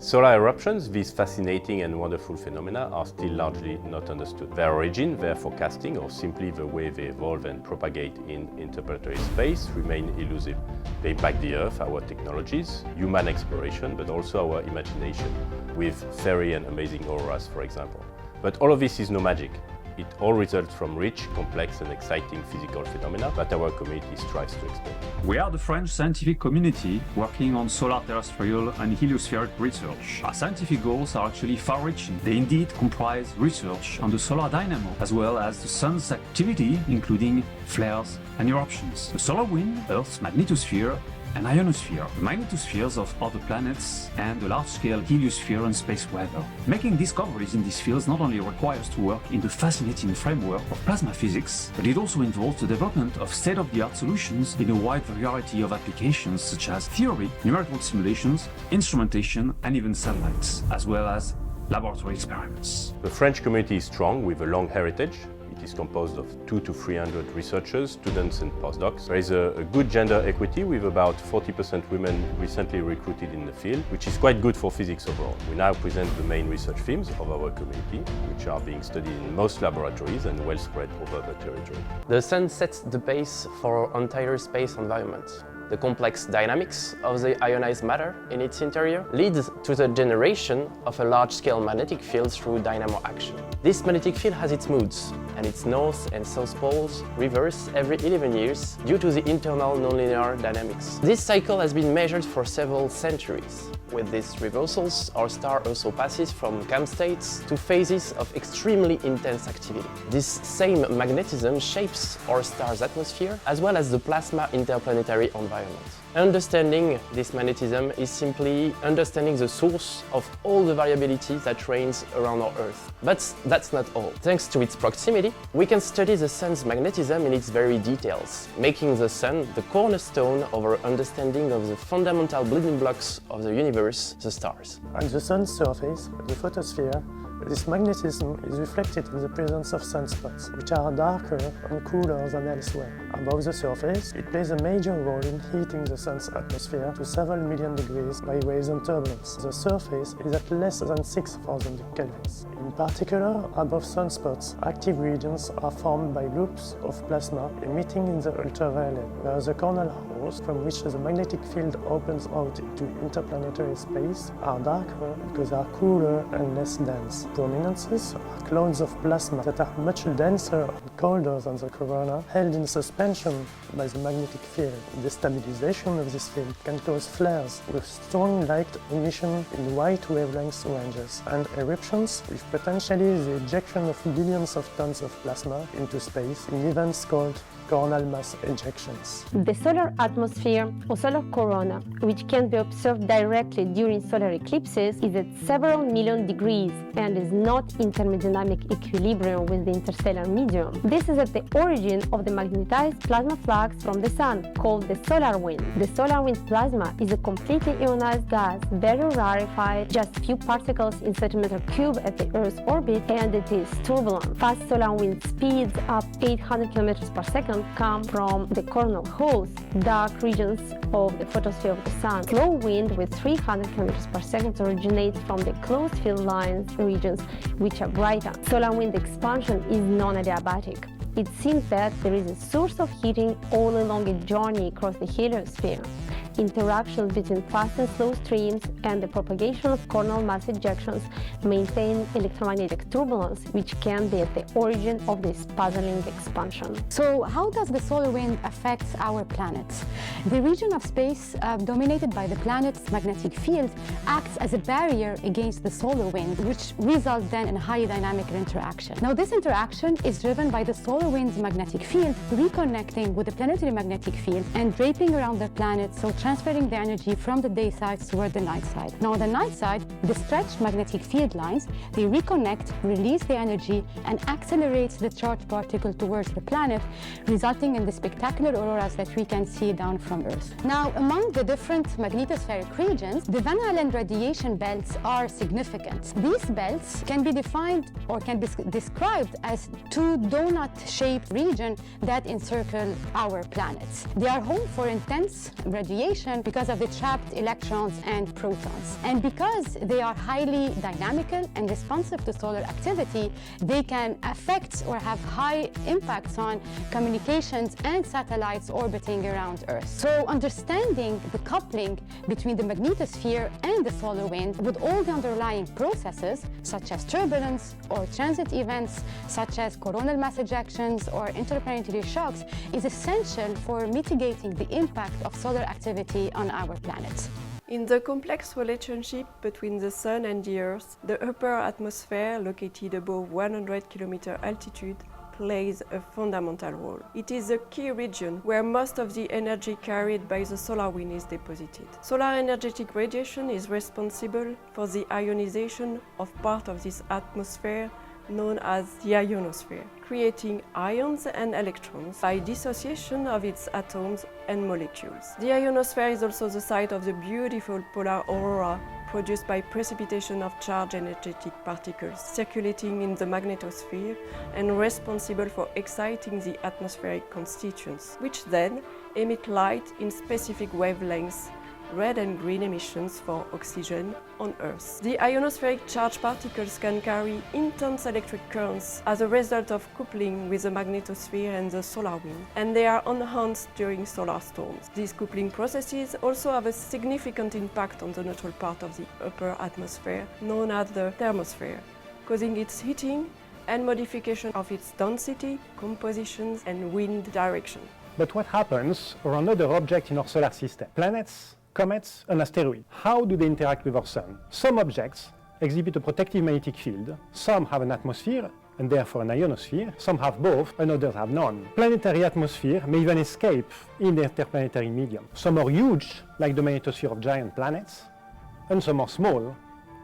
Solar eruptions, these fascinating and wonderful phenomena, are still largely not understood. Their origin, their forecasting, or simply the way they evolve and propagate in interplanetary space remain elusive. They impact the Earth, our technologies, human exploration, but also our imagination, with fairy and amazing auroras, for example. But all of this is no magic. It all results from rich, complex and exciting physical phenomena that our community strives to explain. We are the French scientific community working on solar terrestrial and heliospheric research. Our scientific goals are actually far-reaching. They indeed comprise research on the solar dynamo, as well as the sun's activity, including flares and eruptions, the solar wind, Earth's magnetosphere, and ionosphere, the magnetospheres of other planets, and the large-scale heliosphere and space weather. Making discoveries in these fields not only requires to work in the fascinating framework of plasma physics, but it also involves the development of state-of-the-art solutions in a wide variety of applications such as theory, numerical simulations, instrumentation, and even satellites, as well as laboratory experiments. The French community is strong with a long heritage. It is composed of 200 to 300 researchers, students and postdocs. There is a good gender equity with about 40% women recently recruited in the field, which is quite good for physics overall. We now present the main research themes of our community, which are being studied in most laboratories and well spread over the territory. The Sun sets the base for our entire space environment. The complex dynamics of the ionized matter in its interior leads to the generation of a large-scale magnetic field through dynamo action. This magnetic field has its moods, and its north and south poles reverse every 11 years due to the internal nonlinear dynamics. This cycle has been measured for several centuries. With these reversals, our star also passes from calm states to phases of extremely intense activity. This same magnetism shapes our star's atmosphere as well as the plasma interplanetary environment. Understanding this magnetism is simply understanding the source of all the variability that reigns around our Earth. But that's not all. Thanks to its proximity, we can study the Sun's magnetism in its very details, making the Sun the cornerstone of our understanding of the fundamental building blocks of the universe, the stars. On the Sun's surface, the photosphere, this magnetism is reflected in the presence of sunspots, which are darker and cooler than elsewhere. Above the surface, it plays a major role in heating the Sun's atmosphere to several million degrees by waves and turbulence. The surface is at less than 6,000 kelvins. In particular, above sunspots, active regions are formed by loops of plasma emitting in the ultraviolet, whereas the cornel holes from which the magnetic field opens out into interplanetary space are darker because they are cooler and less dense. Prominences are clouds of plasma that are much denser and colder than the corona, held in suspension by the magnetic field. The stabilization of this field can cause flares with strong light emission in wide wavelength ranges and eruptions with potentially the ejection of billions of tons of plasma into space in events called coronal mass ejections. The solar atmosphere, or solar corona, which can be observed directly during solar eclipses, is at several million degrees and is not in thermodynamic equilibrium with the interstellar medium. This is at the origin of the magnetized plasma flux from the Sun, called the solar wind. The solar wind plasma is a completely ionized gas, very rarefied, just few particles in centimeter cube at the Earth's orbit, and it is turbulent. Fast solar wind speeds up 800 km per second come from the coronal holes, dark regions of the photosphere of the Sun. Slow wind with 300 km per second originates from the closed field lines regions, which are brighter. Solar wind expansion is non-adiabatic. It seems that there is a source of heating all along a journey across the heliosphere. Interactions between fast and slow streams and the propagation of coronal mass ejections maintain electromagnetic turbulence, which can be at the origin of this puzzling expansion. So how does the solar wind affect our planets? The region of space dominated by the planet's magnetic field acts as a barrier against the solar wind, which results then in a high dynamic interaction. Now this interaction is driven by the solar wind's magnetic field reconnecting with the planetary magnetic field and draping around the planet, so transferring the energy from the day side toward the night side. Now on the night side, the stretched magnetic field lines, they reconnect, release the energy, and accelerate the charged particle towards the planet, resulting in the spectacular auroras that we can see down from Earth. Now, among the different magnetospheric regions, the Van Allen radiation belts are significant. These belts can be defined or can be described as two donut-shaped regions that encircle our planets. They are home for intense radiation radiation because of the trapped electrons and protons. And because they are highly dynamical and responsive to solar activity, they can affect or have high impacts on communications and satellites orbiting around Earth. So understanding the coupling between the magnetosphere and the solar wind with all the underlying processes, such as turbulence or transit events, such as coronal mass ejections or interplanetary shocks, is essential for mitigating the impact of solar activity on our planet. In the complex relationship between the Sun and the Earth, the upper atmosphere, located above 100 km altitude, plays a fundamental role. It is a key region where most of the energy carried by the solar wind is deposited. Solar energetic radiation is responsible for the ionization of part of this atmosphere known as the ionosphere, creating ions and electrons by dissociation of its atoms and molecules. The ionosphere is also the site of the beautiful polar aurora produced by precipitation of charged energetic particles circulating in the magnetosphere and responsible for exciting the atmospheric constituents, which then emit light in specific wavelengths, red and green emissions for oxygen on Earth. The ionospheric charged particles can carry intense electric currents as a result of coupling with the magnetosphere and the solar wind, and they are enhanced during solar storms. These coupling processes also have a significant impact on the neutral part of the upper atmosphere, known as the thermosphere, causing its heating and modification of its density, compositions, and wind direction. But what happens around other objects in our solar system? Planets, comets and asteroids. How do they interact with our Sun? Some objects exhibit a protective magnetic field, some have an atmosphere and therefore an ionosphere, some have both and others have none. Planetary atmosphere may even escape in the interplanetary medium. Some are huge, like the magnetosphere of giant planets, and some are small,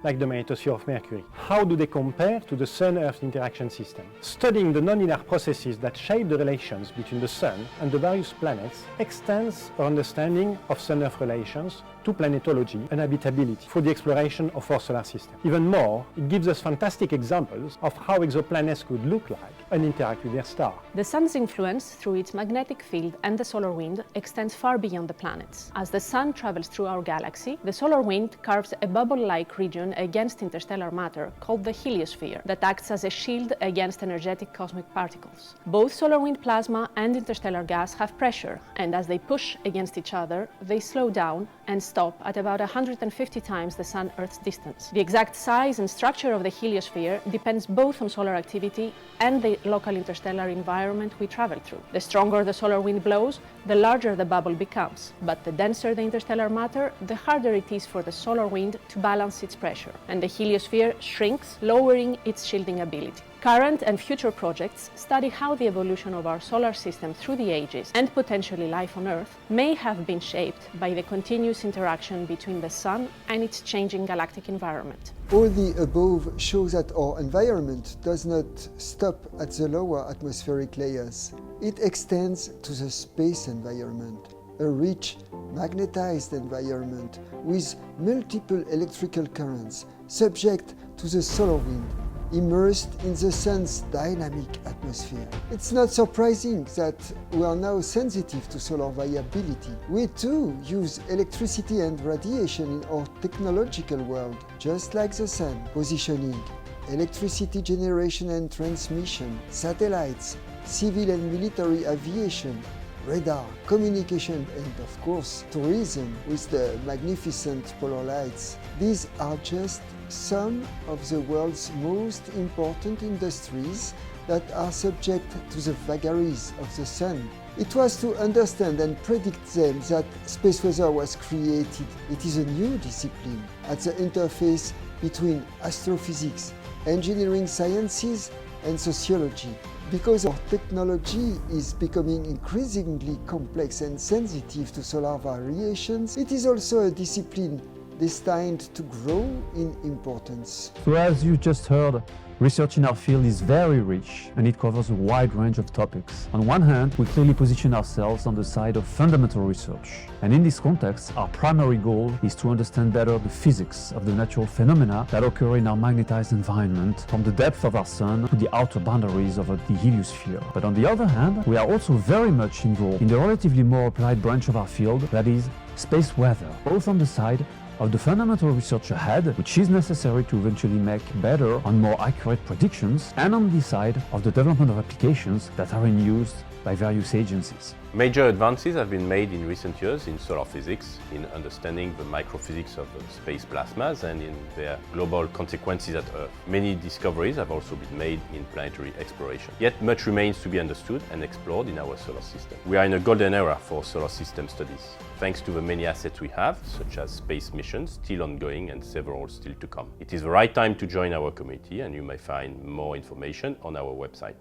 like the magnetosphere of Mercury. How do they compare to the Sun-Earth interaction system? Studying the nonlinear processes that shape the relations between the Sun and the various planets extends our understanding of Sun-Earth relations to planetology and habitability for the exploration of our solar system. Even more, it gives us fantastic examples of how exoplanets could look like and interact with their star. The Sun's influence through its magnetic field and the solar wind extends far beyond the planets. As the Sun travels through our galaxy, the solar wind carves a bubble-like region against interstellar matter called the heliosphere that acts as a shield against energetic cosmic particles. Both solar wind plasma and interstellar gas have pressure, and as they push against each other, they slow down and stop at about 150 times the Sun-Earth's distance. The exact size and structure of the heliosphere depends both on solar activity and the local interstellar environment we travel through. The stronger the solar wind blows, the larger the bubble becomes, but the denser the interstellar matter, the harder it is for the solar wind to balance its pressure, and the heliosphere shrinks, lowering its shielding ability. Current and future projects study how the evolution of our solar system through the ages, and potentially life on Earth, may have been shaped by the continuous interaction between the Sun and its changing galactic environment. All the above shows that our environment does not stop at the lower atmospheric layers. It extends to the space environment, a rich, magnetized environment with multiple electrical currents, subject to the solar wind, immersed in the Sun's dynamic atmosphere. It's not surprising that we are now sensitive to solar variability. We too use electricity and radiation in our technological world, just like the Sun. Positioning, electricity generation and transmission, satellites, civil and military aviation, radar, communication, and of course, tourism with the magnificent polar lights. These are just some of the world's most important industries that are subject to the vagaries of the Sun. It was to understand and predict them that space weather was created. It is a new discipline at the interface between astrophysics, engineering sciences, and sociology. Because our technology is becoming increasingly complex and sensitive to solar variations, it is also a discipline destined to grow in importance. So as you just heard, research in our field is very rich and it covers a wide range of topics. On one hand, we clearly position ourselves on the side of fundamental research. And in this context, our primary goal is to understand better the physics of the natural phenomena that occur in our magnetized environment, from the depth of our Sun to the outer boundaries of the heliosphere. But on the other hand, we are also very much involved in the relatively more applied branch of our field, that is space weather, both on the side of the fundamental research ahead, which is necessary to eventually make better and more accurate predictions, and on the side of the development of applications that are in use by various agencies. Major advances have been made in recent years in solar physics, in understanding the microphysics of space plasmas and in their global consequences at Earth. Many discoveries have also been made in planetary exploration. Yet much remains to be understood and explored in our solar system. We are in a golden era for solar system studies, thanks to the many assets we have, such as space missions still ongoing and several still to come. It is the right time to join our community, and you may find more information on our website.